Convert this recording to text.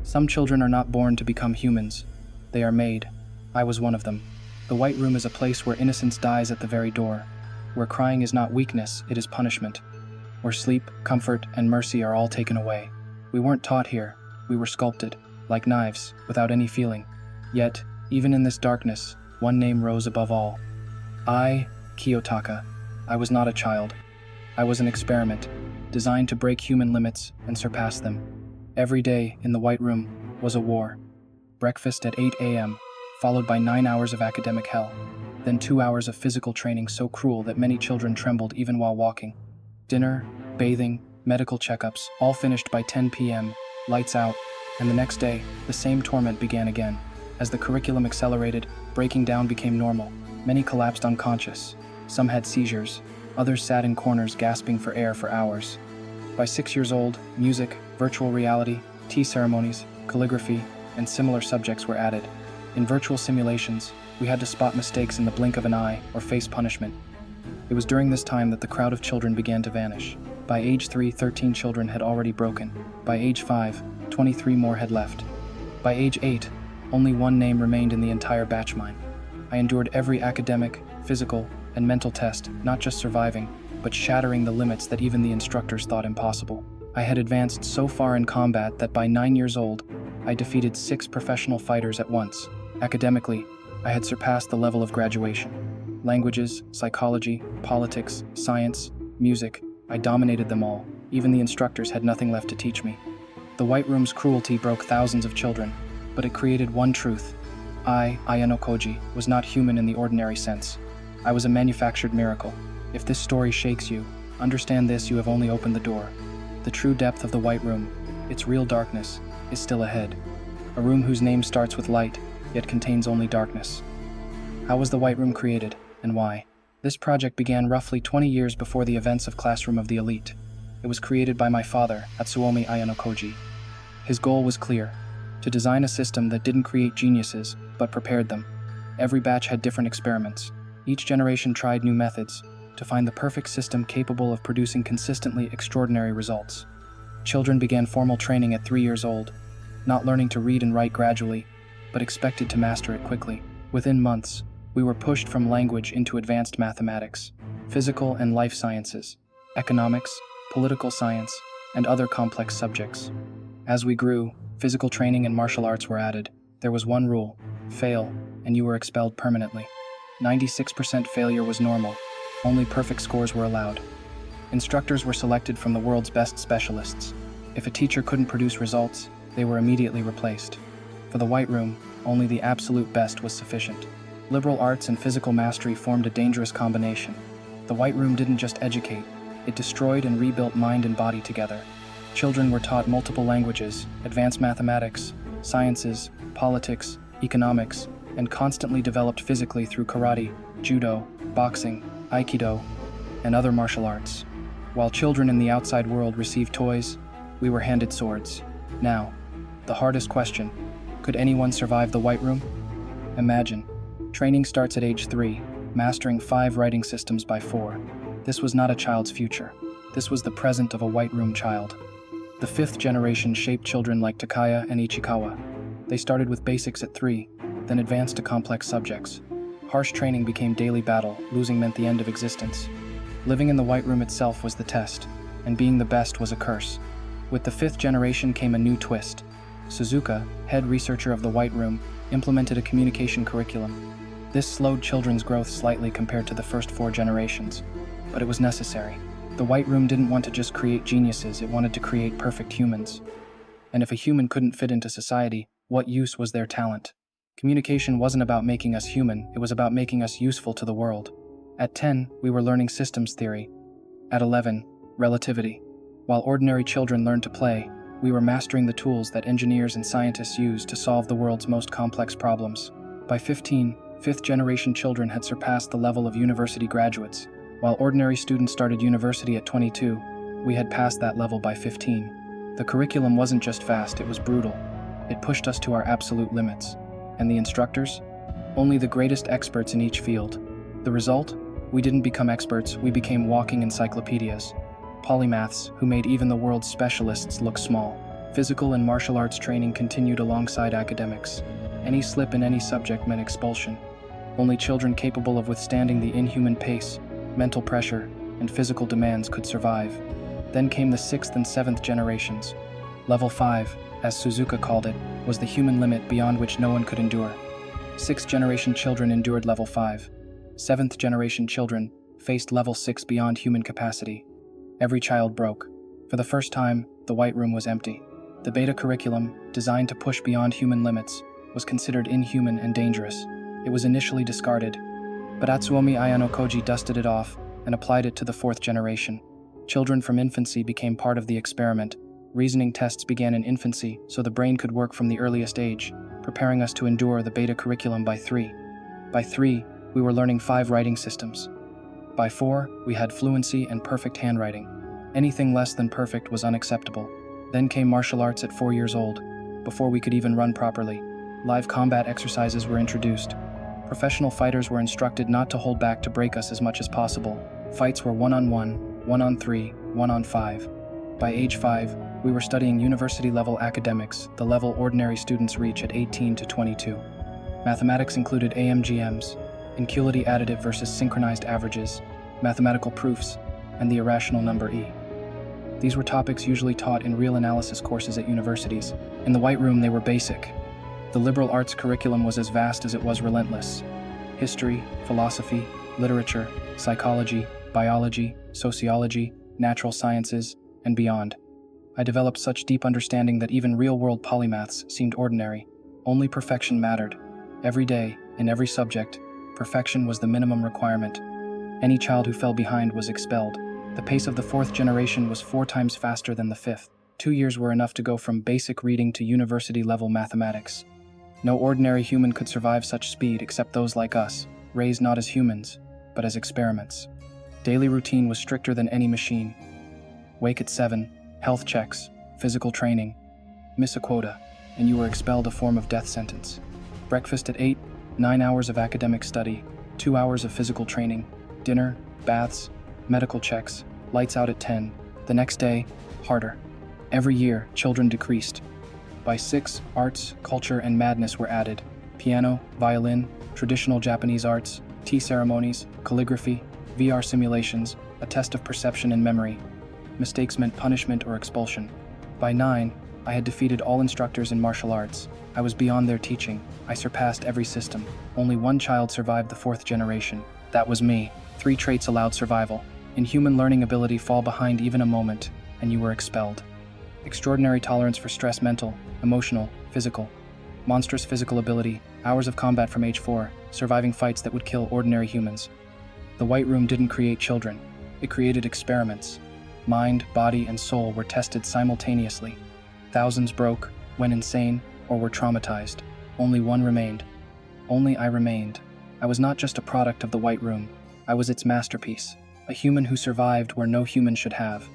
Some children are not born to become humans. They are made. I was one of them. The White Room is a place where innocence dies at the very door, where crying is not weakness, it is punishment, where sleep, comfort, and mercy are all taken away. We weren't taught here. We were sculpted, like knives, without any feeling. Yet, even in this darkness, one name rose above all. Kiyotaka. I was not a child. I was an experiment, designed to break human limits and surpass them. Every day in the White Room was a war. Breakfast at 8 a.m., followed by 9 hours of academic hell, then 2 hours of physical training so cruel that many children trembled even while walking. Dinner, bathing, medical checkups, all finished by 10 p.m., lights out, and the next day, the same torment began again. As the curriculum accelerated, breaking down became normal. Many collapsed unconscious. Some had seizures. Others sat in corners gasping for air for hours. By 6 years old, music, virtual reality, tea ceremonies, calligraphy, and similar subjects were added. In virtual simulations, we had to spot mistakes in the blink of an eye or face punishment. It was during this time that the crowd of children began to vanish. By age 3, 13 children had already broken. By age 5, 23 more had left. By age 8, only one name remained in the entire batch mine. I endured every academic, physical, and mental test, not just surviving, but shattering the limits that even the instructors thought impossible. I had advanced so far in combat that by 9 years old, I defeated 6 professional fighters at once. Academically, I had surpassed the level of graduation. Languages, psychology, politics, science, music, I dominated them all. Even the instructors had nothing left to teach me. The White Room's cruelty broke thousands of children, but it created one truth. I, ayanokoji, was not human in the ordinary sense. I was a manufactured miracle. If this story shakes you, understand this: you have only opened the door. The true depth of the White Room, its real darkness, is still ahead. A room whose name starts with light, yet contains only darkness. How was the White Room created, and why? This project began roughly 20 years before the events of Classroom of the Elite. It was created by my father, Atsuomi Ayanokoji. His goal was clear: to design a system that didn't create geniuses, but prepared them. Every batch had different experiments. Each generation tried new methods to find the perfect system capable of producing consistently extraordinary results. Children began formal training at 3 years old, not learning to read and write gradually, but expected to master it quickly. Within months, we were pushed from language into advanced mathematics, physical and life sciences, economics, political science, and other complex subjects. As we grew, physical training and martial arts were added. There was one rule: fail, and you were expelled permanently. 96% failure was normal. Only perfect scores were allowed. Instructors were selected from the world's best specialists. If a teacher couldn't produce results, they were immediately replaced. For the White Room, only the absolute best was sufficient. Liberal arts and physical mastery formed a dangerous combination. The White Room didn't just educate, it destroyed and rebuilt mind and body together. Children were taught multiple languages, advanced mathematics, sciences, politics, economics, and constantly developed physically through karate, judo, boxing, aikido, and other martial arts. While children in the outside world received toys, we were handed swords. Now, the hardest question: could anyone survive the White Room? Imagine, training starts at age 3, mastering 5 writing systems by 4. This was not a child's future. This was the present of a White Room child. The 5th generation shaped children like Takaya and Ichikawa. They started with basics at 3, then advanced to complex subjects. Harsh training became daily battle. Losing meant the end of existence. Living in the White Room itself was the test, and being the best was a curse. With the 5th generation came a new twist. Suzuka, head researcher of the White Room, implemented a communication curriculum. This slowed children's growth slightly compared to the first 4 generations, but it was necessary. The White Room didn't want to just create geniuses, it wanted to create perfect humans. And if a human couldn't fit into society, what use was their talent? Communication wasn't about making us human, it was about making us useful to the world. At 10, we were learning systems theory. At 11, relativity. While ordinary children learned to play, we were mastering the tools that engineers and scientists use to solve the world's most complex problems. By 15, 5th generation children had surpassed the level of university graduates. While ordinary students started university at 22, we had passed that level by 15. The curriculum wasn't just fast, it was brutal. It pushed us to our absolute limits. And the instructors? Only the greatest experts in each field. The result? We didn't become experts, we became walking encyclopedias. Polymaths who made even the world's specialists look small. Physical and martial arts training continued alongside academics. Any slip in any subject meant expulsion. Only children capable of withstanding the inhuman pace, mental pressure, and physical demands could survive. Then came the 6th and 7th generations. Level 5, as Suzuka called it, was the human limit beyond which no one could endure. 6th generation children endured level 5. 7th generation children faced level 6 beyond human capacity. Every child broke. For the first time, the White Room was empty. The beta curriculum, designed to push beyond human limits, was considered inhuman and dangerous. It was initially discarded, but Atsuomi Ayanokoji dusted it off and applied it to the 4th generation. Children from infancy became part of the experiment. Reasoning tests began in infancy so the brain could work from the earliest age, preparing us to endure the beta curriculum by 3. By 3, we were learning 5 writing systems. By 4, we had fluency and perfect handwriting. Anything less than perfect was unacceptable. Then came martial arts at 4 years old. Before we could even run properly, live combat exercises were introduced. Professional fighters were instructed not to hold back to break us as much as possible. Fights were 1-on-1, 1-on-3, 1-on-5. By age 5, we were studying university-level academics, the level ordinary students reach at 18 to 22. Mathematics included AMGMs, inequality additive versus synchronized averages, mathematical proofs, and the irrational number E. These were topics usually taught in real analysis courses at universities. In the White Room, they were basic. The liberal arts curriculum was as vast as it was relentless. History, philosophy, literature, psychology, biology, sociology, natural sciences, and beyond. I developed such deep understanding that even real-world polymaths seemed ordinary. Only perfection mattered. Every day, in every subject, perfection was the minimum requirement. Any child who fell behind was expelled. The pace of the 4th generation was 4 times faster than the 5th. 2 years were enough to go from basic reading to university-level mathematics. No ordinary human could survive such speed except those like us, raised not as humans, but as experiments. Daily routine was stricter than any machine. Wake at 7, health checks, physical training. Miss a quota, and you were expelled, a form of death sentence. Breakfast at 8, 9 hours of academic study, 2 hours of physical training, dinner, baths, medical checks, lights out at 10. The next day, harder. Every year, children decreased. By 6, arts, culture, and madness were added. Piano, violin, traditional Japanese arts, tea ceremonies, calligraphy, VR simulations, a test of perception and memory. Mistakes meant punishment or expulsion. By 9, I had defeated all instructors in martial arts. I was beyond their teaching. I surpassed every system. Only one child survived the 4th generation. That was me. 3 traits allowed survival. Inhuman learning ability, fall behind even a moment, and you were expelled. Extraordinary tolerance for stress, mental, emotional, physical. Monstrous physical ability, hours of combat from age 4, surviving fights that would kill ordinary humans. The White Room didn't create children. It created experiments. Mind, body, and soul were tested simultaneously. Thousands broke, went insane, or were traumatized. Only one remained. Only I remained. I was not just a product of the White Room. I was its masterpiece. A human who survived where no human should have.